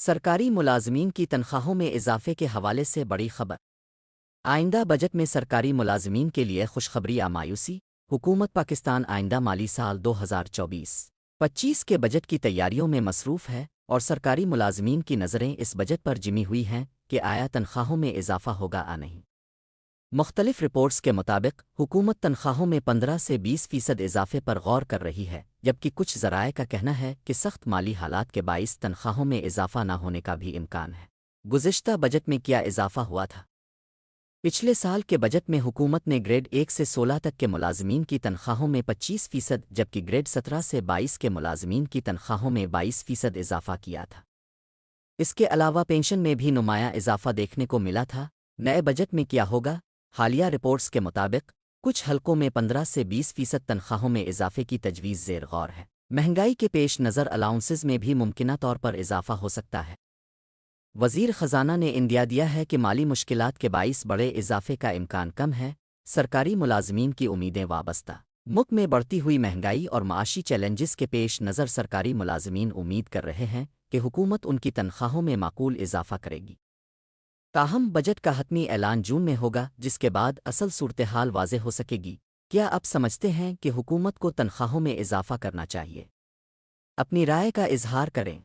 سرکاری ملازمین کی تنخواہوں میں اضافے کے حوالے سے بڑی خبر۔ آئندہ بجٹ میں سرکاری ملازمین کے لیے خوشخبری مایوسی۔ حکومت پاکستان آئندہ مالی سال 2024-25 کے بجٹ کی تیاریوں میں مصروف ہے اور سرکاری ملازمین کی نظریں اس بجٹ پر جمی ہوئی ہیں کہ آیا تنخواہوں میں اضافہ ہوگا یا نہیں۔ مختلف رپورٹس کے مطابق حکومت تنخواہوں میں 15 سے 20% اضافے پر غور کر رہی ہے، جبکہ کچھ ذرائع کا کہنا ہے کہ سخت مالی حالات کے باعث تنخواہوں میں اضافہ نہ ہونے کا بھی امکان ہے۔ گزشتہ بجٹ میں کیا اضافہ ہوا تھا؟ پچھلے سال کے بجٹ میں حکومت نے گریڈ 1 سے 16 تک کے ملازمین کی تنخواہوں میں 25%، جبکہ گریڈ 17 سے 22 کے ملازمین کی تنخواہوں میں 22% اضافہ کیا تھا۔ اس کے علاوہ پینشن میں بھی نمایاں اضافہ دیکھنے کو ملا تھا۔ نئے بجٹ میں کیا ہوگا؟ حالیہ رپورٹس کے مطابق کچھ حلقوں میں 15 سے 20% تنخواہوں میں اضافے کی تجویز زیر غور ہے۔ مہنگائی کے پیش نظر الاؤنسز میں بھی ممکنہ طور پر اضافہ ہو سکتا ہے۔ وزیر خزانہ نے اندیا دیا ہے کہ مالی مشکلات کے باعث بڑے اضافے کا امکان کم ہے۔ سرکاری ملازمین کی امیدیں وابستہ۔ ملک میں بڑھتی ہوئی مہنگائی اور معاشی چیلنجز کے پیش نظر سرکاری ملازمین امید کر رہے ہیں کہ حکومت ان کی تنخواہوں میں معقول اضافہ کرے گی۔ تاہم بجٹ کا حتمی اعلان جون میں ہوگا، جس کے بعد اصل صورتحال واضح ہو سکے گی۔ کیا آپ سمجھتے ہیں کہ حکومت کو تنخواہوں میں اضافہ کرنا چاہیے؟ اپنی رائے کا اظہار کریں۔